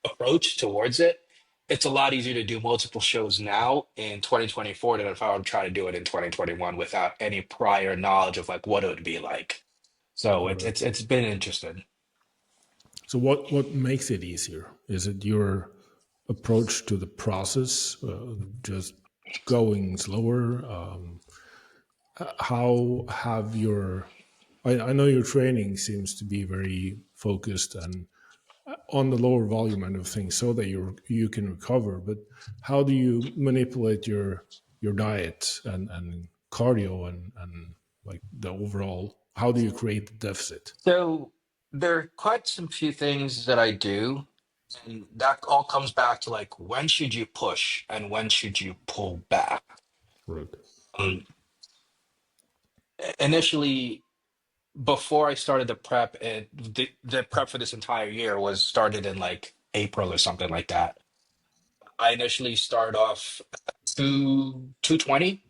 approach towards it, it's a lot easier to do multiple shows now in 2024 than if I would try to do it in 2021 without any prior knowledge of like what it would be like. So All it's right. it's been interesting. So what makes it easier? Is it your approach to the process, just going slower? How have your I know your training seems to be very focused and on the lower volume end of things so that you can recover, but how do you manipulate your diet and cardio and like the overall, how do you create the deficit? So there are quite some few things that I do, and that all comes back to like when should you push and when should you pull back. Right. Um, Initially, before I started the prep, the prep for this entire year was started in like April or something like that. I initially started off 220,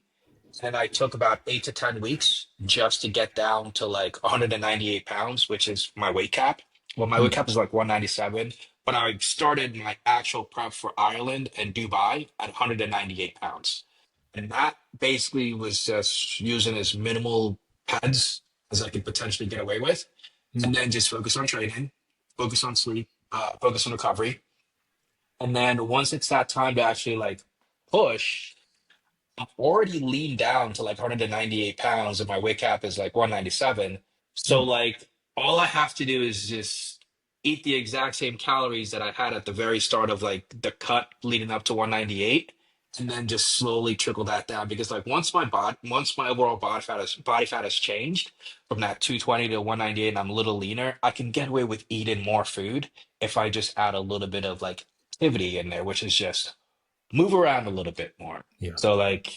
And I took about 8 to 10 weeks just to get down to like 198 pounds, which is my weight cap. Well, my weight Mm, cap is like 197, but I started my actual prep for Ireland and Dubai at 198 pounds. And that basically was just using as minimal pads as I could potentially get away with. And mm, then just focus on training, focus on sleep, focus on recovery. And then once it's that time to actually like push, I'm already leaned down to like 198 pounds and my weight cap is like 197. So mm, like all I have to do is just eat the exact same calories that I had at the very start of like the cut leading up to 198 and then just slowly trickle that down because like once my overall body fat has changed from that 220 to 198 and I'm a little leaner, I can get away with eating more food if I just add a little bit of like activity in there, which is just move around a little bit more. yeah. So like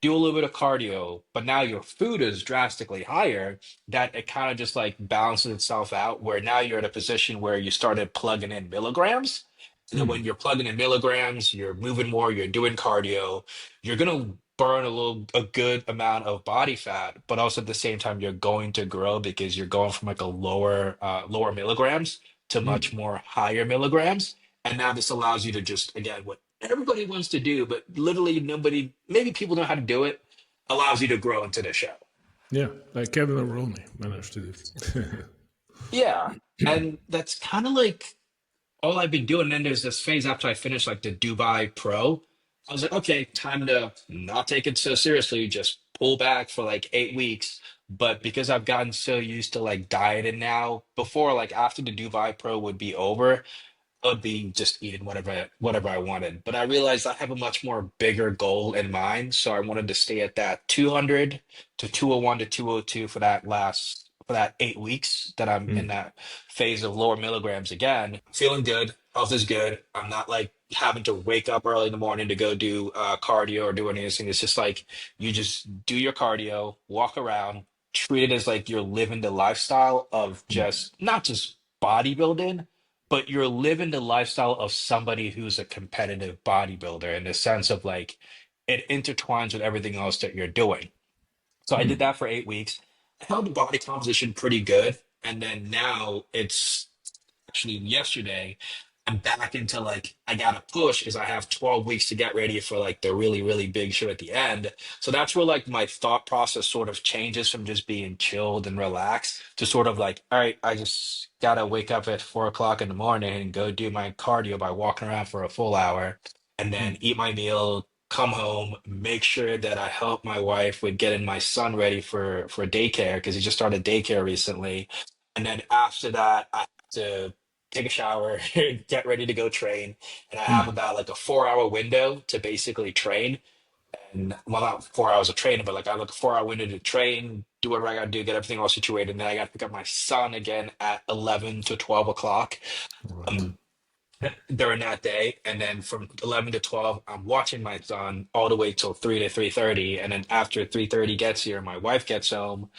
do a little bit of cardio, but now your food is drastically higher, that it kind of just like balances itself out where now you're in a position where you started plugging in milligrams. And then when Mm, you're plugging in milligrams, you're moving more, you're doing cardio, you're gonna burn a good amount of body fat, but also at the same time you're going to grow because you're going from like a lower milligrams to much mm, more higher milligrams. And now this allows you to just again what everybody wants to do, but literally nobody, maybe people know how to do it, allows you to grow into the show. yeah, like Kevin and Ronnie managed to do. Yeah. And that's kind of like all I've been doing. Then there's this phase after I finished like the Dubai Pro. I was like, okay, time to not take it so seriously, just pull back for like 8 weeks. But because I've gotten so used to like dieting now, before like after the Dubai Pro would be over, I would be just eating whatever I wanted. But I realized I have a much more bigger goal in mind. So I wanted to stay at that 200 to 201 to 202 for that 8 weeks that I'm in Mm, that phase of lower milligrams again. Feeling good. Health is good. I'm not like having to wake up early in the morning to go do cardio or do anything. It's just like you just do your cardio, walk around, treat it as like you're living the lifestyle of mm, just not just bodybuilding, but you're living the lifestyle of somebody who's a competitive bodybuilder in the sense of like it intertwines with everything else that you're doing. So I did mm, that for 8 weeks. I held the body composition pretty good. And then now it's actually yesterday, I'm back into like I gotta push because I have 12 weeks to get ready for like the really, really big show at the end. So that's where like my thought process sort of changes from just being chilled and relaxed to sort of like, all right, I just gotta wake up at 4 o'clock in the morning and go do my cardio by walking around for a full hour and then mm, eat my meal, come home, make sure that I help my wife with getting my son ready for daycare because he just started daycare recently. And then after that, I have to take a shower, get ready to go train. And I have mm. about like a 4 hour window to basically train. And well, not 4 hours of training, but like I have like a 4 hour window to train, do whatever I gotta do, get everything all situated. And then I gotta pick up my son again at 11 to 12 o'clock All right. um, during that day. And then from 11 to 12, I'm watching my son all the way till 3 to 3:30. And then after 3:30 gets here, my wife gets home.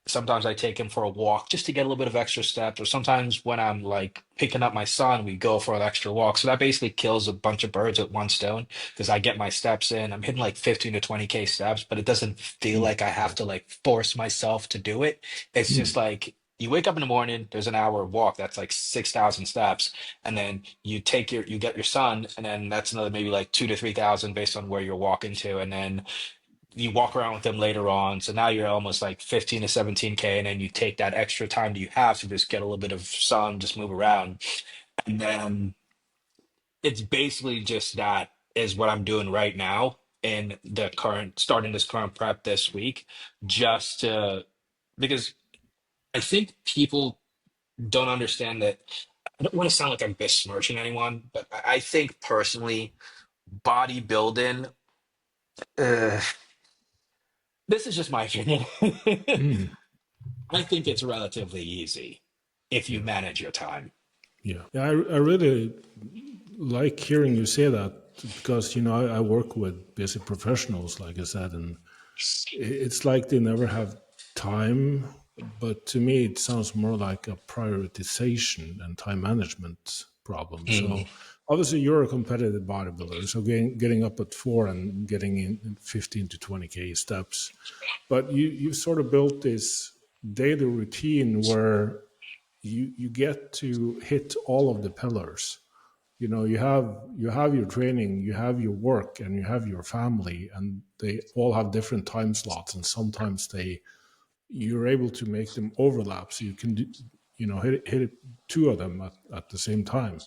Sometimes I take him for a walk just to get a little bit of extra steps, or sometimes when I'm like picking up my son, we go for an extra walk. So that basically kills a bunch of birds with one stone because I get my steps in. I'm hitting like 15 to 20K steps, but it doesn't feel Mm, like I have to like force myself to do it. It's just mm, like you wake up in the morning, there's an hour walk, that's like 6,000 steps. And then you get your son, and then that's another maybe like 2 to 3,000 based on where you're walking to. And then you walk around with them later on. So now you're almost like 15 to 17K. And then you take that extra time that you have to just get a little bit of sun, just move around. And then it's basically just that is what I'm doing right now in the current, starting this current prep this week, just to, because I think people don't understand that. I don't want to sound like I'm besmirching anyone, but I think personally, bodybuilding, uh, this is just my opinion. mm. I think it's relatively easy if you Yeah, manage your time. yeah. Yeah, I really like hearing you say that because, I work with busy professionals, like I said, and it's like they never have time. But to me, it sounds more like a prioritization and time management problem. Mm. So obviously you're a competitive bodybuilder, so getting up at 4 and getting in 15 to 20K steps. But you sort of built this daily routine where you get to hit all of the pillars. You have your training, you have your work, and you have your family, and they all have different time slots, and sometimes you're able to make them overlap, so you can hit two of them at the same time,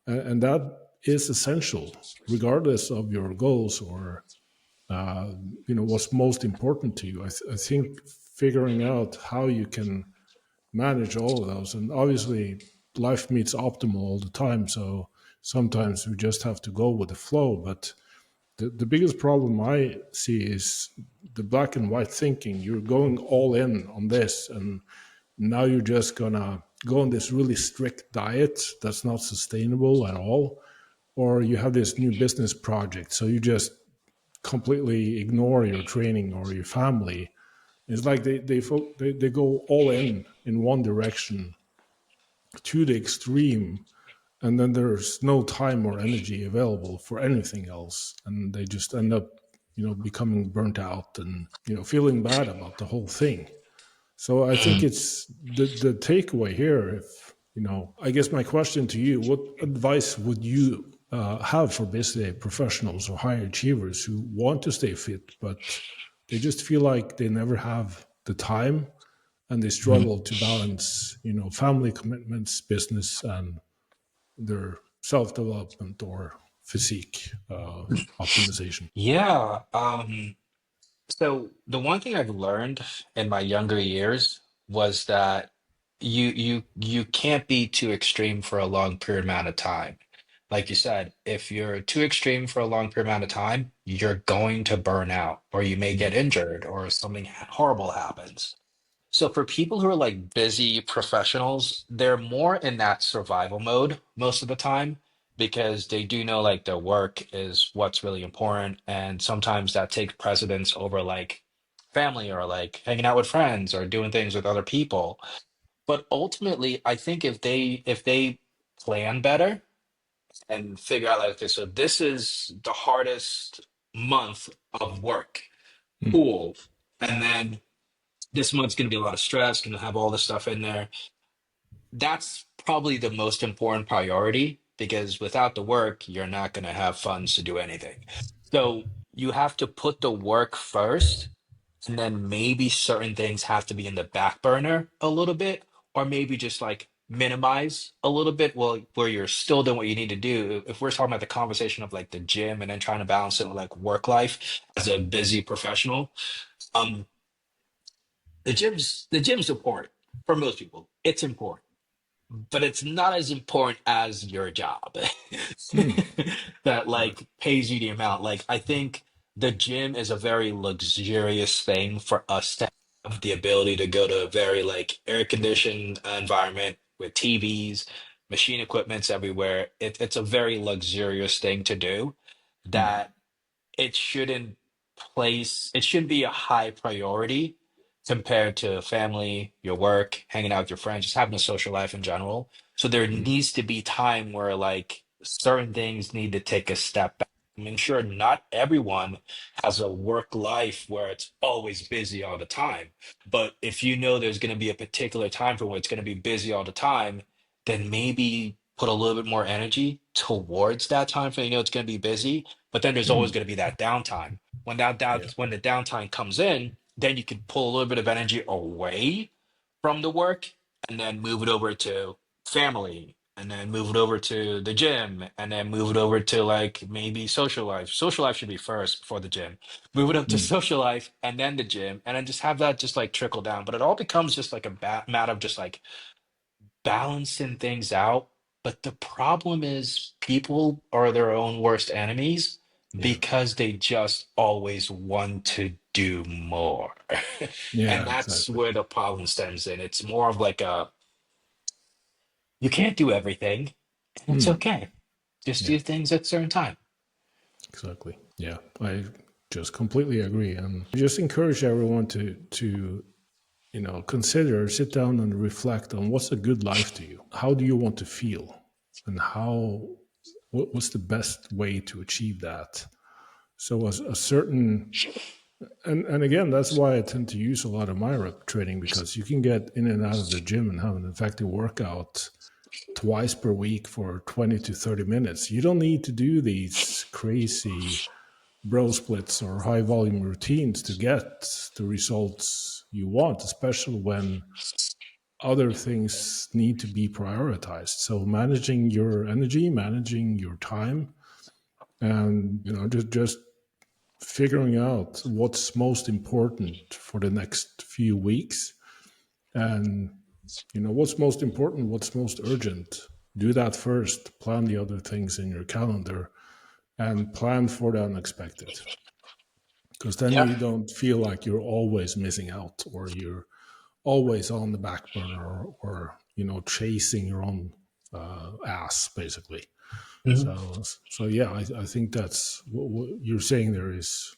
and that is essential regardless of your goals or what's most important to you. I think figuring out how you can manage all of those, and obviously life meets optimal all the time, so sometimes we just have to go with the flow. But the biggest problem I see is the black and white thinking. You're going all in on this, and now you're just gonna go on this really strict diet that's not sustainable at all, or you have this new business project, so you just completely ignore your training or your family. It's like they go all in one direction to the extreme, and then there's no time or energy available for anything else, and they just end up becoming burnt out and feeling bad about the whole thing. So I think Mm. it's the takeaway here. If I guess my question to you: what advice would you have for basically professionals or high achievers who want to stay fit, but they just feel like they never have the time and they Mm. struggle to balance, family commitments, business, and their self development or physique optimization? Yeah. So the one thing I've learned in my younger years was that you can't be too extreme for a long period amount of time. Like you said, if you're too extreme for a long period amount of time, you're going to burn out, or you may get Mm, injured, or something horrible happens. So for people who are like busy professionals, they're more in that survival mode most of the time because they do know like their work is what's really important, and sometimes that takes precedence over like family or like hanging out with friends or doing things with other people. But ultimately, I think if they plan better and figure out like, okay, so this is the hardest month of work. mm, Cool. And then this month's going to be a lot of stress, going to have all this stuff in there. That's probably the most important priority because without the work, you're not going to have funds to do anything. So you have to put the work first, and then maybe certain things have to be in the back burner a little bit, or maybe just like minimize a little bit while where you're still doing what you need to do. If we're talking about the conversation of like the gym and then trying to balance it with like work life as a busy professional, um, the gym's important for most people. It's important, but it's not as important as your job mm, that right. like pays you the amount. Like I think the gym is a very luxurious thing for us to have the ability to go to a very like air conditioned environment with TVs, machine equipments everywhere. It's a very luxurious thing to do Mm, that it shouldn't be a high priority compared to family, your work, hanging out with your friends, just having a social life in general. So there mm, needs to be time where like certain things need to take a step back. I mean, sure, not everyone has a work life where it's always busy all the time. But if you know there's going to be a particular time for when it's going to be busy all the time, then maybe put a little bit more energy towards that time for it's going to be busy, but then there's always mm, going to be that downtime. yeah. When the downtime comes in, then you can pull a little bit of energy away from the work and then move it over to family and then move it over to the gym and then move it over to like maybe social life. Social life should be first before the gym. Move it up to Mm, social life and then the gym and then just have that just like trickle down. But it all becomes just like a matter of just like balancing things out. But the problem is people are their own worst enemies yeah. because they just always want to do more. And Yeah. that's Exactly. where the problem stems in. It's more of like a you can't do everything, and it's Mm, okay. Just yeah. do things at a certain time. Exactly. Yeah. I just completely agree, and I just encourage everyone to consider, sit down and reflect on what's a good life to you. How do you want to feel? and what's the best way to achieve that. So a certain, and again, that's why I tend to use a lot of Myo-Rep training, because you can get in and out of the gym and have an effective workout twice per week for 20 to 30 minutes. You don't need to do these crazy bro splits or high volume routines to get the results you want, especially when other things need to be prioritized. So managing your energy, managing your time, and just figuring out what's most important for the next few weeks, and what's most important, what's most urgent. Do that first. Plan the other things in your calendar, and plan for the unexpected, because then Yeah. you don't feel like you're always missing out, or you're always on the back burner, or chasing your own ass, basically. Mhm. So yeah, I think that's what you're saying. There is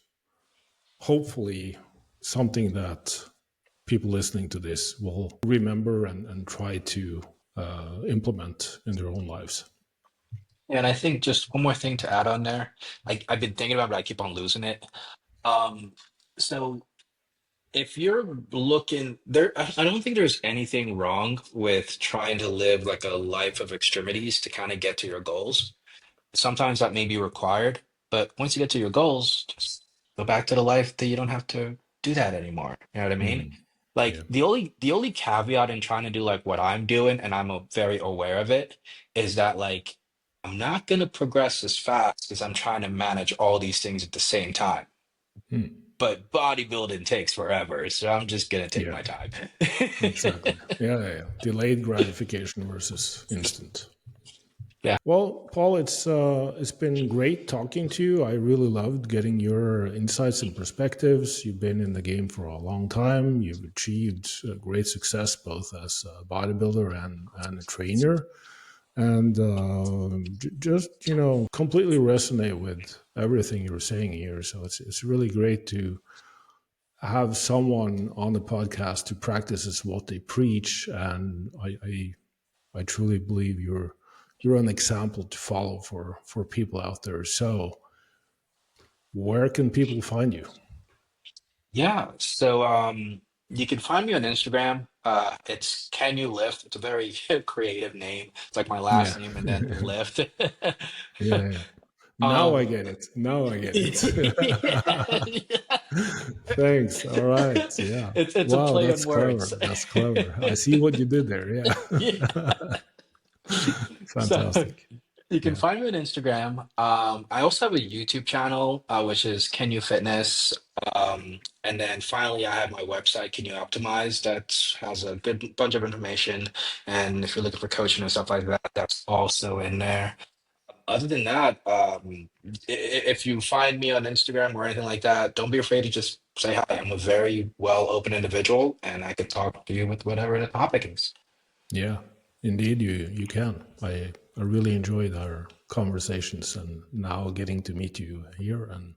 hopefully something that people listening to this will remember and try to implement in their own lives. And I think just one more thing to add on there. I've been thinking about it, but I keep on losing it. Um, so if you're looking there, I don't think there's anything wrong with trying to live like a life of extremities to kind of get to your goals. Sometimes that may be required, but once you get to your goals, just go back to the life that you don't have to do that anymore. You know what I mean? Mm, Like yeah. the only caveat in trying to do like what I'm doing, and I'm very aware of it, is that like I'm not gonna progress as fast because I'm trying to manage all these things at the same time. Mm, But bodybuilding takes forever, so I'm just gonna take yeah. my time. Exactly. Yeah. Delayed gratification versus instant. Yeah. Well, Paul, it's been great talking to you. I really loved getting your insights and perspectives. You've been in the game for a long time. You've achieved great success both as a bodybuilder and a trainer, and just completely resonate with everything you're saying here. So it's really great to have someone on the podcast who practices what they preach, and I truly believe you're an example to follow for people out there. So where can people find you? Yeah, so you can find me on Instagram. It's Can You Lift? It's a very creative name. It's like my last Yeah. name and then lift. Yeah. Now I Um, get it. Now I get it. yeah. Thanks. All right. Yeah. It's a Wow, play on that's words. clever. That's clever. I see what you did there. Yeah. Yeah. So Fantastic. you can Yeah. find me on Instagram. I also have a YouTube channel, which is Kanu Fitness. And then finally, I have my website, Can You Optimize, that has a good bunch of information. And if you're looking for coaching and stuff like that, that's also in there. Other than that, if you find me on Instagram or anything like that, don't be afraid to just say hi. I'm a very well open individual, and I can talk to you with whatever the topic is. Yeah. Indeed, you can. I really enjoyed our conversations, and now getting to meet you here and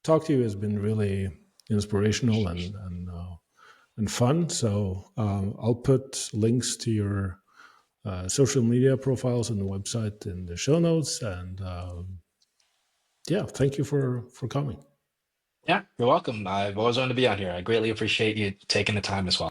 talk to you has been really inspirational and fun. So I'll put links to your social media profiles and the website in the show notes. And yeah, thank you for coming. Yeah, you're welcome. I've always wanted to be on here. I greatly appreciate you taking the time as well.